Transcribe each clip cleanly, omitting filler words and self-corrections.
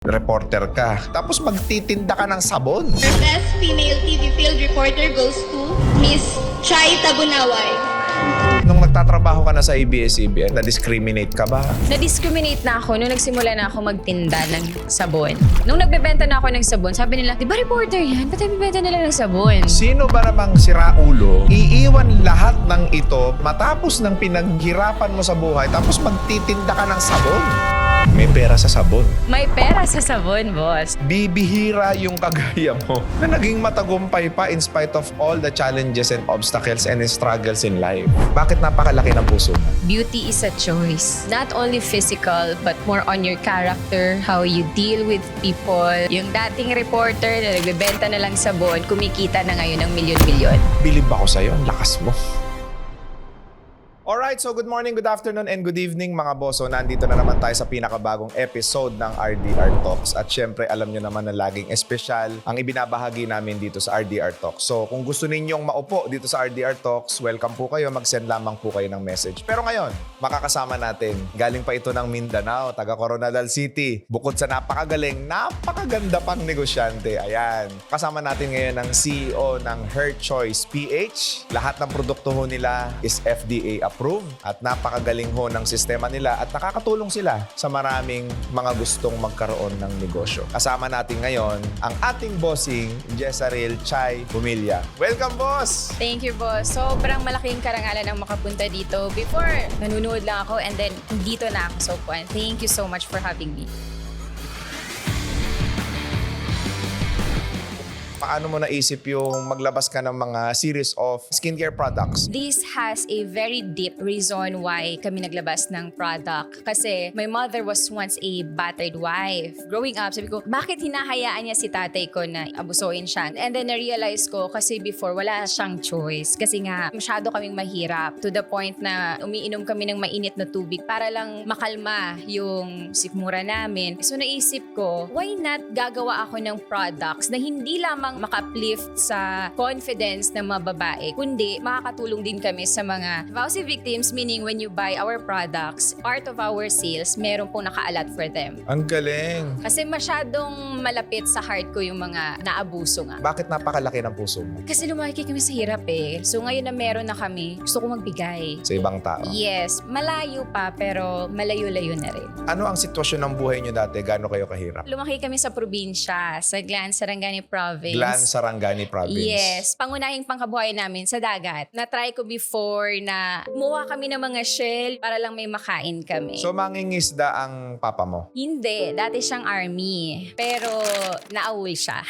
Reporter ka, tapos magtitinda ka ng sabon. Our best female TV field reporter goes to Miss Chai Tabunaway. Nung nagtatrabaho ka na sa ABS-CBN, na-discriminate ka ba? Na-discriminate na ako nung nagsimula na ako magtinda ng sabon. Nung nagbebenta na ako ng sabon, sabi nila, di ba reporter yan? Ba't nagbebenta nila ng sabon? Sino ba namang siraulo, iiwan lahat ng ito matapos ng pinaghirapan mo sa buhay, tapos magtitinda ka ng sabon? May pera sa sabon. May pera sa sabon, boss. Bibihira yung kagaya mo na naging matagumpay pa in spite of all the challenges and obstacles and struggles in life. Bakit napakalaki ng puso mo? Beauty is a choice. Not only physical, but more on your character, how you deal with people. Yung dating reporter na nagbebenta na lang sabon, kumikita na ngayon ng milyon-milyon. Bilib ako sa'yo, ang lakas mo. Alright, so good morning, good afternoon, and good evening mga boso. Nandito na naman tayo sa pinakabagong episode ng RDR Talks. At syempre, alam nyo naman na laging espesyal ang ibinabahagi namin dito sa RDR Talks. So kung gusto ninyong maupo dito sa RDR Talks, welcome po kayo. Mag-send lamang po kayo ng message. Pero ngayon, makakasama natin. Galing pa ito ng Mindanao, taga Coronadal City. Bukod sa napakagaling, napakaganda pang negosyante. Ayan. Kasama natin ngayon ang CEO ng Her Choice PH. Lahat ng produkto ho nila is FDA approved at napakagaling ho ng sistema nila at nakakatulong sila sa maraming mga gustong magkaroon ng negosyo. Kasama natin ngayon ang ating bossing, Jezaril Chai Bumilla. Welcome, boss! Thank you, boss. Sobrang malaking karangalan ang makapunta dito. Before, nanonood lang ako and then dito na ako. So, thank you so much for having me. Paano mo naisip yung maglabas ka ng mga series of skincare products? This has a very deep reason why kami naglabas ng product. Kasi my mother was once a battered wife. Growing up, sabi ko, bakit hinahayaan niya si tatay ko na abusuin siya? And then na-realize ko, kasi before, wala siyang choice. Kasi nga, masyado kaming mahirap. To the point na umiinom kami ng mainit na tubig para lang makalma yung sikmura namin. So naisip ko, why not gagawa ako ng products na hindi lamang maka-uplift sa confidence ng mga babae, kundi makakatulong din kami sa mga VAUSI victims, meaning when you buy our products, part of our sales, meron pong nakaalat for them. Ang galing! Kasi masyadong malapit sa heart ko yung mga naabuso nga. Bakit napakalaki ng puso mo? Kasi lumaki kami sa hirap eh. So ngayon na meron na kami, gusto ko magbigay. Sa ibang tao? Yes, malayo pa pero malayo-layo na rin. Ano ang sitwasyon ng buhay nyo dati? Gaano kayo kahirap? Lumaki kami sa probinsya, sa Glan, Sarangani Province. Glan, Sarangani Province. Yes. Pangunahing pangkabuhayan namin sa dagat. Na-try ko before na kumuha kami ng mga shell para lang may makain kami. So, mangingisda ang papa mo? Hindi. Dati siyang army. Pero naawol siya.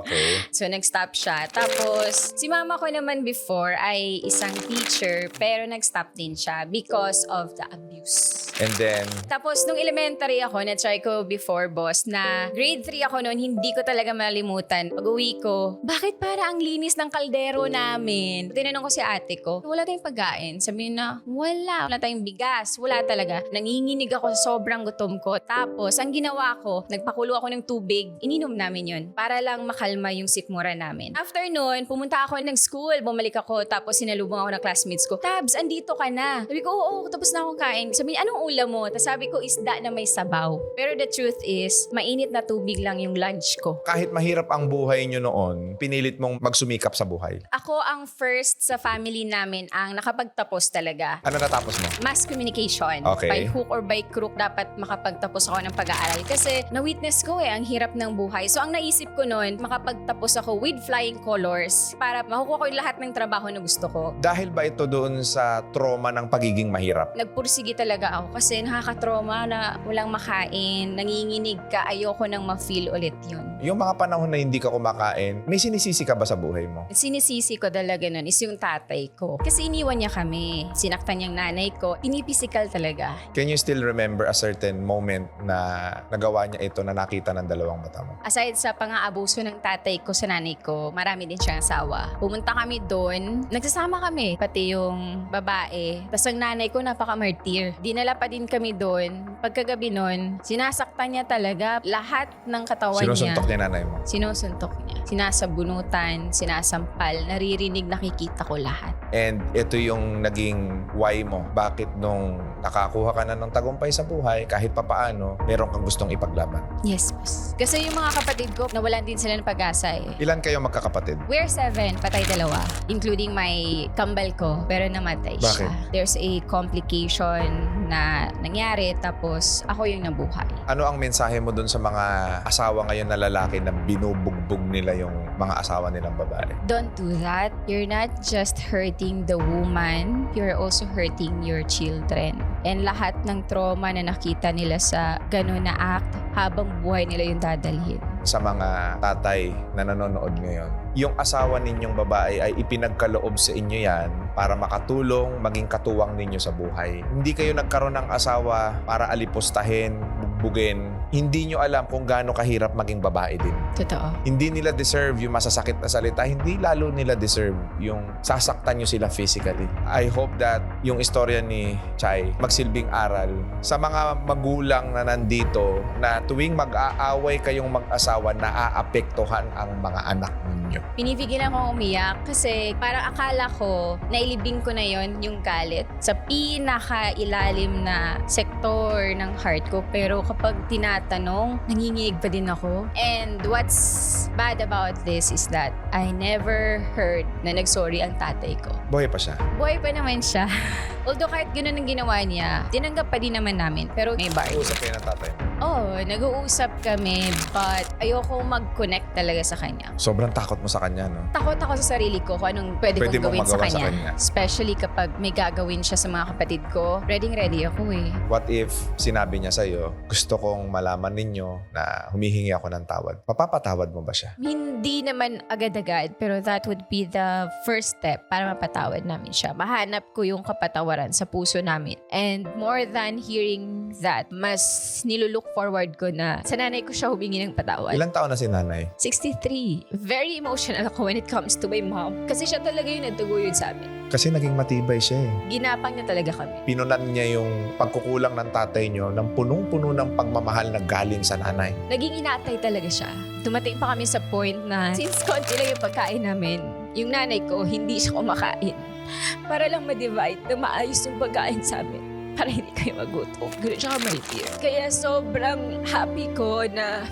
Okay. So, nag-stop siya. Tapos, si mama ko naman before ay isang teacher pero nag-stop din siya because of the abuse. And then, Tapos, nung elementary ako, na-try ko before, boss, na grade 3 ako noon, hindi ko talaga malimutan. Pag-uwi ko, bakit para ang linis ng kaldero namin? Tinanong ko si ate ko, wala tayong pagkain. Sabi na, wala tayong bigas, wala talaga. Nanginginig ako sa sobrang gutom ko. Tapos, ang ginawa ko, nagpakulo ako ng tubig, ininom namin yun para lang makalma yung sikmura namin. After noon, pumunta ako ng school, bumalik ako, tapos sinalubong ako ng classmates ko. Tabs, andito ka na. Sabi ko, oo, tapos na akong kain. Sabi niya, anong ulam mo? Tapos sabi ko, isda na may sabaw. Pero the truth is, mainit na tubig lang yung lunch ko. kahit mahirap ang buhay nyo noon, pinilit mong magsumikap sa buhay. Ako ang first sa family namin ang nakapagtapos talaga. Ano natapos mo? Mass communication. Okay. By hook or by crook, dapat makapagtapos ako ng pag-aaral. Kasi na-witness ko ang hirap ng buhay. So ang naisip ko noon, makapagtapos ako with flying colors para makukuha ko yung lahat ng trabaho na gusto ko. Dahil ba ito doon sa trauma ng pagiging mahirap? Nagpursige talaga ako kasi nakakatrauma na walang makain, nanginginig ka, ayoko nang ma-feel ulit yun. Yung mga panahon na hindi ka kumakain, may sinisisi ka ba sa buhay mo? Sinisisi ko talaga nun is yung tatay ko. Kasi iniwan niya kami. Sinaktan niyang nanay ko. Pinipisikal talaga. Can you still remember a certain moment na nagawa niya ito na nakita ng dalawang mata mo? Aside sa pang-aabuso ng tatay ko sa nanay ko, marami din siyang asawa. Pumunta kami doon, nagsasama kami, pati yung babae. Tapos ang nanay ko napaka-martyr. Dinala pa din kami doon. Pagkagabi noon, sinasaktan niya talaga lahat ng katawan niya. Sinusuntok niya nanay mo? Sinusuntok niya. Sinasabunutan, sinasampal, naririnig, nakikita ko lahat. And ito yung naging why mo. Bakit nung nakakuha ka na ng tagumpay sa buhay, kahit papaano, meron kang gustong ipaglaban. Yes, boss. Kasi yung mga kapatid ko, nawalan din sila ng pag-asa eh. Ilan kayo magkakapatid? We're 7, patay 2, including my kambal ko, pero namatay Bakit? siya. There's a complication na nangyari, tapos ako yung nabuhay. Ano ang mensahe mo dun sa mga asawa ngayon na lalaki na binubugbog nila yung mga asawa nilang babae? Don't do that. You're not just hurting the woman, you're also hurting your children. And lahat ng trauma na nakita nila sa gano'n na act, habang buhay nila yung dadalhin. Sa mga tatay na nanonood ngayon, yung asawa ninyong babae ay ipinagkaloob sa inyo yan para makatulong, maging katuwang ninyo sa buhay. Hindi kayo nagkaroon ng asawa para alipustahin, bugbugin. Hindi nyo alam kung gaano kahirap maging babae din. Totoo. Hindi nila deserve yung masasakit na salita. Hindi lalo nila deserve yung sasaktan nyo sila physically. I hope that yung istorya ni Chai magsilbing aral sa mga magulang na nandito na tuwing mag-aaway kayong mag-asawa, naaapektuhan ang mga anak ninyo. Pinipigilan ko umiyak kasi parang akala ko nailibing ko na yon yung galit sa pinakailalim na sektor ng heart ko. Pero kapag tinatanong, nanginginig pa din ako. And what's bad about this is that I never heard na nagsorry ang tatay ko. Buhay pa siya. Buhay pa naman siya. Although kahit gano'n ang ginawa niya, tinanggap pa din naman namin. Pero may bar. Usap kayo ng tatay. Oh, nag-uusap kami but ayoko mag-connect talaga sa kanya. Sobrang takot mo sa kanya, no? Takot ako sa sarili ko kung anong pwede Pwede kong mong gawin sa magawa sa kanya. kanya. Especially kapag may gagawin siya sa mga kapatid ko. Ready ako eh. What if sinabi niya sa'yo, gusto kong malaman ninyo na humihingi ako ng tawad? Mapapatawad mo ba siya? Hindi naman agad-agad pero that would be the first step para mapatawad namin siya. Mahanap ko yung kapatawaran sa puso namin. And more than hearing that, mas nilulook forward ko na sa nanay ko siya humingi ng patawad. Ilang taon na si nanay? 63. Very emotional ako when it comes to my mom. Kasi siya talaga yung nagtaguyod sa amin. Kasi naging matibay siya eh. Ginapang niya talaga kami. Pinunan niya yung pagkukulang ng tatay niyo ng punong-puno ng pagmamahal na galing sa nanay. Naging inatay talaga siya. Dumating pa kami sa point na since konti lang yung pagkain namin, yung nanay ko hindi siya kumakain. Para lang ma-divide na maayos yung pagkain sa amin. Para hindi kayo magutom. Ganun siya ka-malipir. Kaya sobrang happy ko na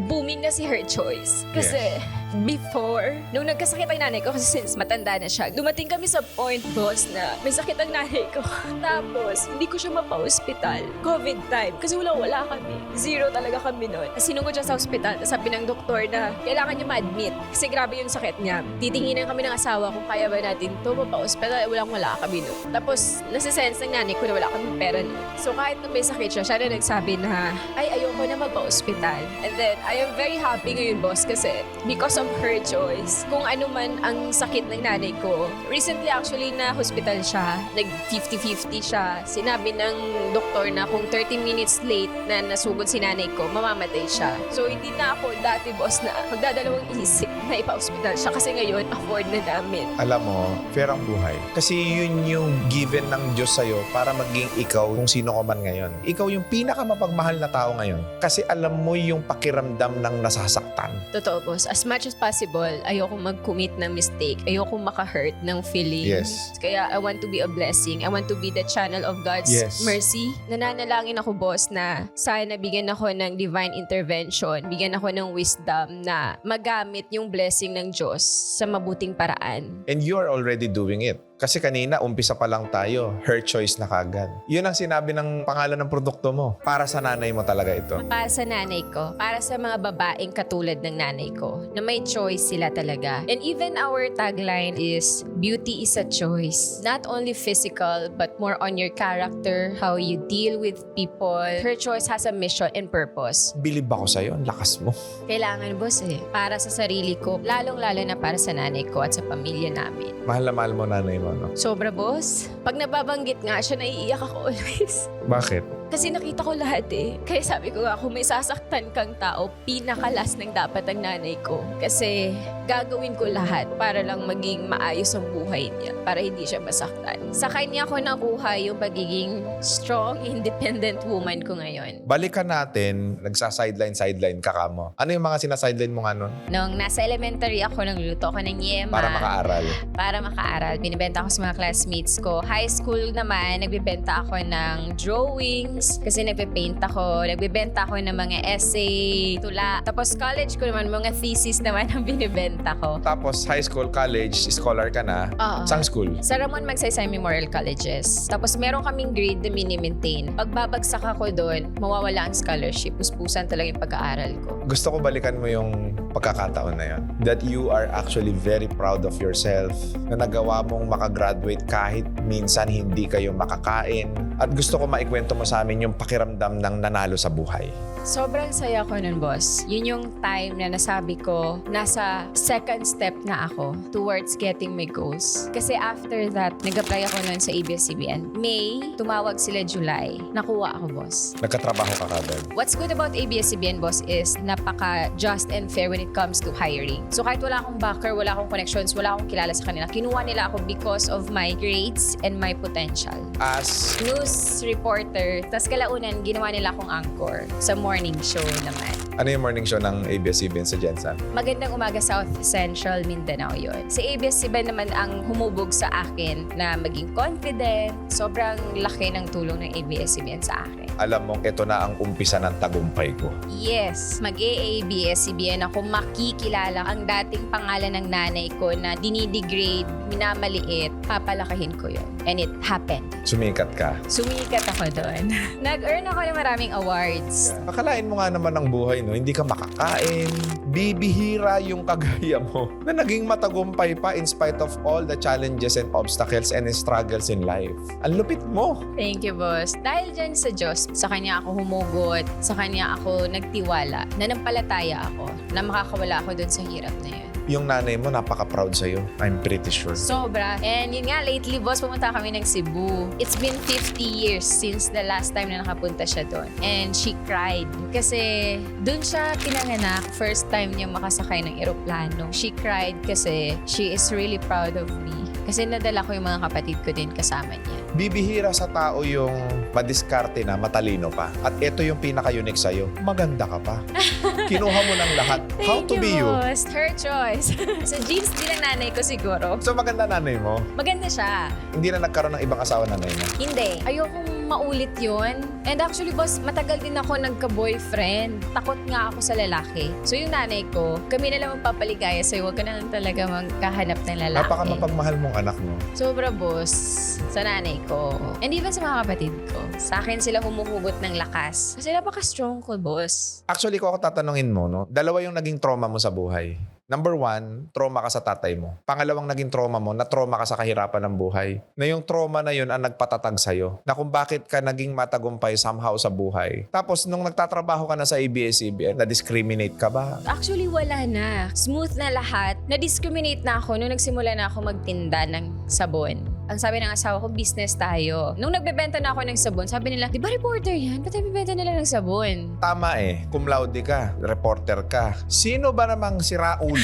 booming na si Her Choice. Kasi before, nung nagkasakit ang nanay ko, kasi since matanda na siya, dumating kami sa point, boss, na may sakit ang nanay ko. Tapos, hindi ko siya mapa-hospital. COVID time. Kasi wala kami. Zero talaga kami noon. Sinugod siya sa hospital. Tapos sabi ng doktor na kailangan niya ma-admit. Kasi grabe yung sakit niya. Titinginan kami ng asawa kung kaya ba natin to mapa-hospital. Wala kami noon. Tapos, nasisense ng nanay ko na wala kami pera noon. So, kahit na may sakit siya, siya na nagsabi na, ay, ayoko na magpa-hospital. And then, I am very happy ngayon, boss, kasi because of Her Choice, kung ano man ang sakit ng nanay ko. Recently, actually, na hospital siya. Nag 50-50 siya. Sinabi ng doktor na kung 30 minutes late na nasugod si nanay ko, mamamatay siya. So, hindi na ako dati, boss, na magdadalawang isip na ipa-hospital siya kasi ngayon, afford na namin. Alam mo, fair ang buhay. Kasi yun yung given ng Diyos sa'yo para maging ikaw kung sino ka man ngayon. Ikaw yung pinakamapagmahal na tao ngayon. Kasi alam mo yung pakiramdam ng nasasaktan. Totoo, boss. As much as possible, ayoko mag-commit ng mistake. Ayoko maka-hurt ng feelings. Yes. Kaya I want to be a blessing. I want to be the channel of God's Yes. mercy. Nananalangin ako, boss, na sana bigyan ako ng divine intervention. Bigyan ako ng wisdom na magamit yung blessing ng Diyos sa mabuting paraan. And you are already doing it. Kasi kanina, umpisa pa lang tayo. Her choice na kagad. Yun ang sinabi ng pangalan ng produkto mo. Para sa nanay mo talaga ito. Para sa nanay ko, para sa mga babaeng katulad ng nanay ko, na may choice sila talaga. And even our tagline is, beauty is a choice. Not only physical, but more on your character, how you deal with people. Her choice has a mission and purpose. Bilib ako sa'yo. Ang lakas mo. Kailangan, boss eh. Para sa sarili ko, lalong-lalo na para sa nanay ko at sa pamilya namin. Mahal na mahal mo nanay mo, no? Sobra, boss. Pag nababanggit nga siya, naiiyak ako always. Bakit? Kasi nakita ko lahat eh. Kaya sabi ko nga, kung may sasaktan kang tao, pinakalas ng dapat ang nanay ko. Kasi gagawin ko lahat para lang maging maayos ang buhay niya. Para hindi siya masaktan. Sa kanya ko nakuha yung pagiging strong, independent woman ko ngayon. Balikan natin, nagsa-sideline ka mo. Ano yung mga sinasideline mo nga nun? Nung nasa elementary ako, nagluluto ako ng yema. Para makaaral. Para makaaral. Binibenta ako sa mga classmates ko. High school naman, nagbibenta ako ng drawings kasi nagpe-paint ako. Nagbibenta ako ng mga essay, tula. Tapos college ko naman, mga thesis naman ang binibenta ko. Tapos high school, college, scholar ka na. Oo. Saan school? Sa Ramon Magsaysay Memorial Colleges. Tapos meron kaming grade na mini-maintain. Pag babagsak ako doon, mawawala ang scholarship. Puspusan talaga yung pag-aaral ko. Gusto ko balikan mo yung pagkakataon na yun. That you are actually very proud of yourself. Na nagawa mong makagraduate kahit minsan hindi kayo makakain. At gusto ko maikwento mo sa amin yung pakiramdam ng nanalo sa buhay. Sobrang saya ko nun, boss. Yun yung time na nasabi ko, nasa second step na ako towards getting my goals. Kasi after that, nag-apply ako nun sa ABS-CBN. May, tumawag sila July. Nakuha ako, boss. Nagkatrabaho ka kagad. What's good about ABS-CBN, boss, is napaka-just and fair when it comes to hiring. So kahit wala akong backer, wala akong connections, wala akong kilala sa kanila, kinuha nila ako because of my grades and my potential. As News reporter, tas kalaunan, ginawa nila akong anchor sa morning show naman. ano yung morning show ng ABS-CBN sa Jensen? Magandang Umaga South Central Mindanao yun. Si ABS-CBN naman ang humubog sa akin na maging confident. Sobrang laki ng tulong ng ABS-CBN sa akin. Alam mong ito na ang umpisa ng tagumpay ko. Yes, mag-ABS-CBN ako, makikilala ang dating pangalan ng nanay ko na dinidegrade, minamaliit, papalakahin ko yun. And it happened. Sumikat ka. Sumikat ako doon. Nag-earn ako ng maraming awards. Akalain mo nga naman ng buhay, no? Hindi ka makakain. Bibihira yung kagaya mo na naging matagumpay pa in spite of all the challenges and obstacles and struggles in life. Ang lupit mo. Thank you, boss. Dahil dyan sa Diyos, sa Kanya ako humugot, sa Kanya ako nagtiwala, nanampalataya ako na makakawala ako dun sa hirap na yun. Yung nanay mo napaka-proud sa'yo. I'm pretty sure. Sobra. And yun nga, lately, boss, pumunta kami ng Cebu. It's been 50 years since the last time na nakapunta siya doon. And she cried. Kasi doon siya pinanganak. First time niya makasakay ng eroplano. She cried kasi she is really proud of me. Kasi nadala ko yung mga kapatid ko din kasama niya. Bibihira sa tao yung madiskarte na matalino pa. At ito yung pinaka-unique sa'yo. Maganda ka pa. Kinuha mo ng lahat. How to be you. boss. Her choice. Sa genes din ng nanay ko siguro. So maganda nanay mo. Maganda siya. Hindi na nagkaroon ng ibang asawa nanay mo. Hindi. Ayokong maulit yun. And actually, boss, matagal din ako nagka-boyfriend. Takot nga ako sa lalaki. So yung nanay ko, kami na lang magpapaligaya sa'yo. Huwag ka na lang talaga magkahanap ng lalaki. Napaka mapagmahal mong anak mo. Sobra, boss. Sa nanay ko. And even sa mga kapatid ko. Sa akin sila humuhugot ng lakas. Kasi napaka-strong ko, boss. Actually, kung ako tatanungin mo, no, dalawa yung naging trauma mo sa buhay. Number 1, trauma ka sa tatay mo. Pangalawang naging trauma mo, na-trauma ka sa kahirapan ng buhay. Na yung trauma na yun ang nagpatatag sa'yo. Na kung bakit ka naging matagumpay somehow sa buhay. Tapos, nung nagtatrabaho ka na sa ABS-CBN, na-discriminate ka ba? Actually, wala na. Smooth na lahat. Na-discriminate na ako nung nagsimula na ako magtinda ng sabon. Ang sabi ng asawa ko, business tayo. Nung nagbebenta na ako ng sabon, sabi nila, di ba reporter yan? Ba't nagbebenta nila ng sabon? Tama eh. Cum laude ka, reporter ka. Sino ba namang siraulo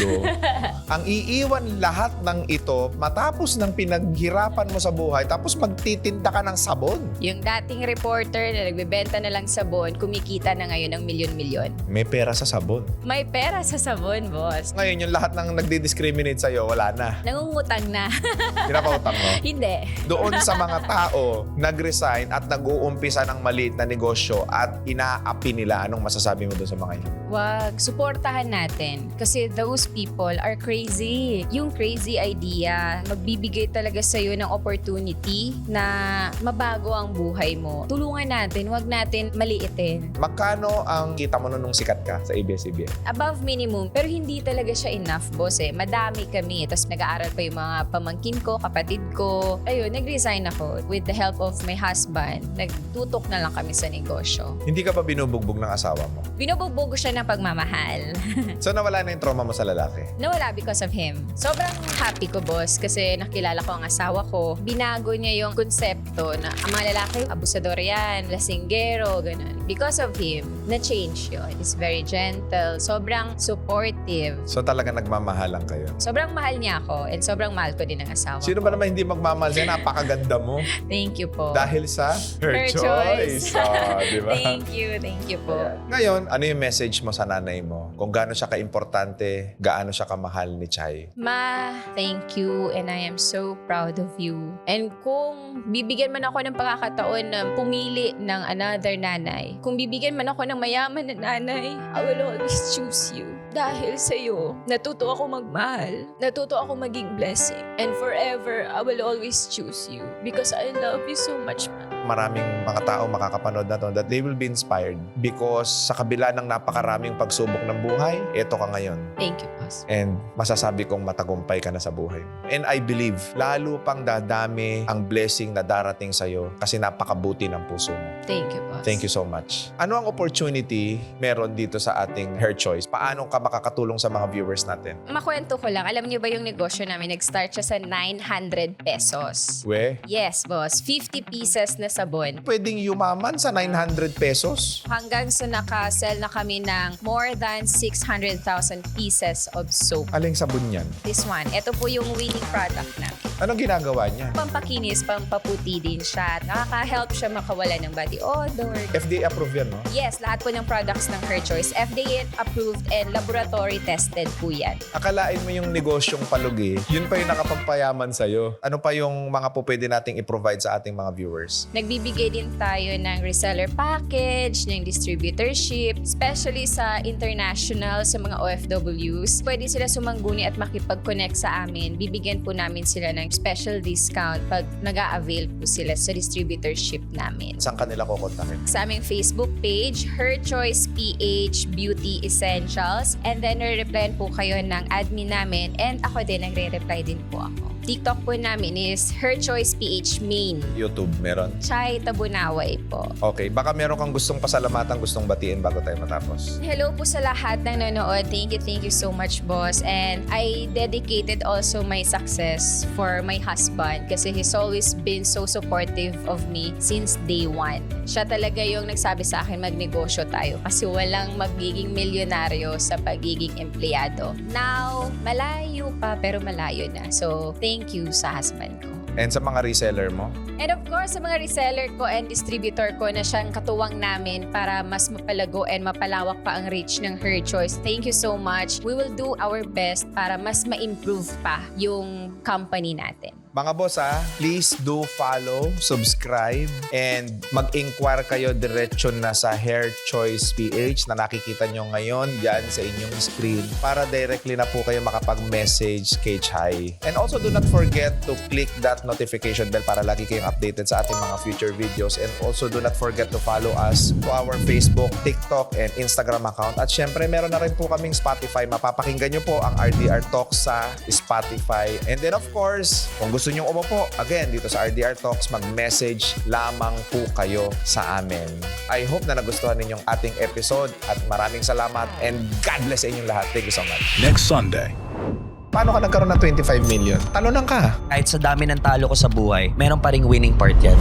ang iiwan lahat ng ito matapos ng pinaghirapan mo sa buhay tapos magtitinda ka ng sabon? Yung dating reporter na nagbebenta na lang sabon, kumikita na ngayon ng milyon-milyon. May pera sa sabon. May pera sa sabon, boss. Ngayon, yung lahat ng nagdi-discriminate sa'yo, wala na. Nangungutang na. Pinapautang mo. Hindi. Doon sa mga tao, nag-resign at nag-uumpisa ng maliit na negosyo at inaapi nila, anong masasabi mo doon sa mga yun? Wag, suportahan natin. Kasi those people are crazy. Yung crazy idea, magbibigay talaga sa'yo ng opportunity na mabago ang buhay mo. Tulungan natin, wag natin maliitin. Magkano ang kita mo nung sikat ka sa ABS-CBN? Above minimum, pero hindi talaga siya enough, boss eh. Madami kami. Tapos nag-aaral pa yung mga pamangkin ko, kapatid ko. So, ayun, nag-resign ako. With the help of my husband, nagtutok na lang kami sa negosyo. Hindi ka ba binubugbog ng asawa mo? Binubugbog ko siya ng pagmamahal. So nawala na yung trauma mo sa lalaki? Nawala because of him. Sobrang happy ko, boss, kasi nakilala ko ang asawa ko. Binago niya yung konsepto na ang mga lalaki, abusador yan, lasinggero, ganun. Because of him, na-change yun. He's very gentle, sobrang supportive. So talaga nagmamahalan kayo? Sobrang mahal niya ako and sobrang mahal ko din ang asawa Sino ko. ba naman hindi magmamahal sa'yo? Napakaganda mo. Thank you po. Dahil sa her choice. Oh, di ba? Thank you po. Ngayon, ano yung message mo sa nanay mo? Kung gaano siya kaimportante, gaano siya kamahal ni Chay? Ma, thank you and I am so proud of you. And kung bibigyan man ako ng pagkakataon na pumili ng another nanay, kung bibigyan man ako ng mayaman na nanay, I will always choose you. Dahil sa'yo, natuto ako magmahal. Natuto ako maging blessing. And forever, I will always choose you. Because I love you so much, Ma. Maraming mga tao makakapanood na to that they will be inspired because sa kabila ng napakaraming pagsubok ng buhay, eto ka ngayon. Thank you, boss. And masasabi kong matagumpay ka na sa buhay. And I believe, lalo pang dadami ang blessing na darating sa'yo kasi napakabuti ng puso mo. Thank you, boss. Thank you so much. Ano ang opportunity meron dito sa ating Her Choice? Paano ka makakatulong sa mga viewers natin? Makwento ko lang, alam niyo ba yung negosyo namin, nag-start siya sa 900 pesos. We, Yes, boss. 50 pieces na sabon. pwedeng yumaman sa 900 pesos? Hanggang sa nakasell na kami ng more than 600,000 pieces of soap. Aling sabon yan? This one, ito po yung winning product namin. Anong ginagawa niya? Pampakinis, pampaputi din siya. Nakaka-help siya makawala ng body odor. FDA approved yan, no? Yes, lahat po ng products ng Her Choice, FDA approved and laboratory tested po yan. Akalain mo yung negosyong palugi, yun pa yung nakapampayaman sa'yo. Ano pa yung mga po pwede nating i-provide sa ating mga viewers? Nagbibigay din tayo ng reseller package, ng distributorship, especially sa international, sa mga OFWs. Pwede sila sumangguni at makipag-connect sa amin. Bibigyan po namin sila ng special discount pag nag-a-avail po sila sa distributorship namin. Saan kanila kukontakin? Sa aming Facebook page, Her Choice PH Beauty Essentials. And then, re-replyan po kayo ng admin namin. And ako din, nagre-reply din po ako. TikTok po namin is Her Choice PH Main. YouTube, meron? Chay Tabunaway po. Okay, baka meron kang gustong pasalamatan, gustong batiin bago tayo matapos. Hello po sa lahat ng nanonood. Thank you so much, boss. And I dedicated also my success for my husband kasi he's always been so supportive of me since day one. Siya talaga yung nagsabi sa akin magnegosyo tayo kasi walang magiging milyonaryo sa pagiging empleyado. Now, malayo pa pero malayo na. So, thank you sa husband ko. And sa mga reseller mo? And of course, sa mga reseller ko and distributor ko na siyang katuwang namin para mas mapalago and mapalawak pa ang reach ng Her Choice. Thank you so much. We will do our best para mas ma-improve pa yung company natin. Mga boss please do follow, subscribe, and mag-inquire kayo diretso na sa Her Choice PH na nakikita nyo ngayon dyan sa inyong screen para directly na po kayo makapag-message kay Chay. And also do not forget to click that notification bell para lagi kayong updated sa ating mga future videos. And also do not forget to follow us to our Facebook, TikTok, and Instagram account. At syempre, meron na rin po kaming Spotify. Mapapakinggan nyo po ang RDR Talks sa Spotify. And then of course, kung gusto nyo umupo, again, dito sa RDR Talks, mag-message lamang po kayo sa amin. I hope na nagustuhan ninyong ating episode at maraming salamat and God bless sa inyong lahat. Thank you so much. Next Sunday. Paano ka nagkaroon ng 25 million? Talunan ka. Kahit sa dami ng talo ko sa buhay, meron pa ring winning part yan.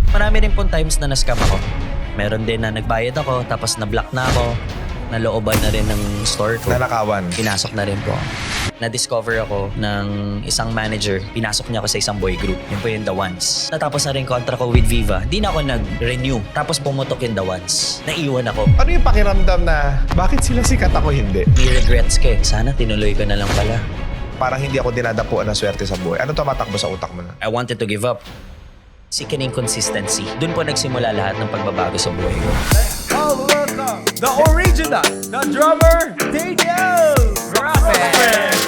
Marami rin pong times na na-scam ako. Meron din na nagbayad ako, tapos na-block na ako, nalooban na rin ng store ko. Nanakawan. Pinasok na rin po. Na-discover ako ng isang manager. Pinasok niya ako sa isang boy group. Yun po yung The Ones. Natapos na rin kontra ko with Viva. Di na ako nag-renew. Tapos pumutok yung The Ones. Naiwan ako. Ano yung pakiramdam na bakit sila sikat ako hindi? May regrets ka eh. Sana tinuloy ko na lang pala. Parang hindi ako dinadapuan ng swerte sa buhay. Ano tumatakbo sa utak mo na? I wanted to give up. Sickening consistency. Doon po nagsimula lahat ng pagbabago sa buhay ko. Oh, welcome, the original, the drummer, Daniel Rapid.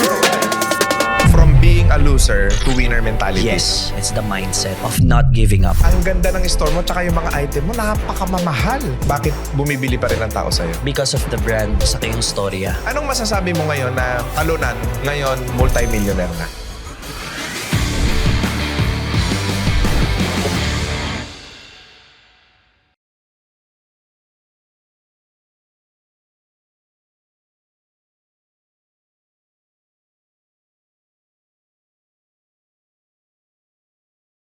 From being a loser to winner mentality. Yes, it's the mindset of not giving up. Ang ganda ng store mo tsaka yung mga item mo, napakamamahal. Bakit bumibili pa rin ang tao sa'yo? Because of the brand, sa yung storya. Anong masasabi mo ngayon na talunan, ngayon multi-millionaire na?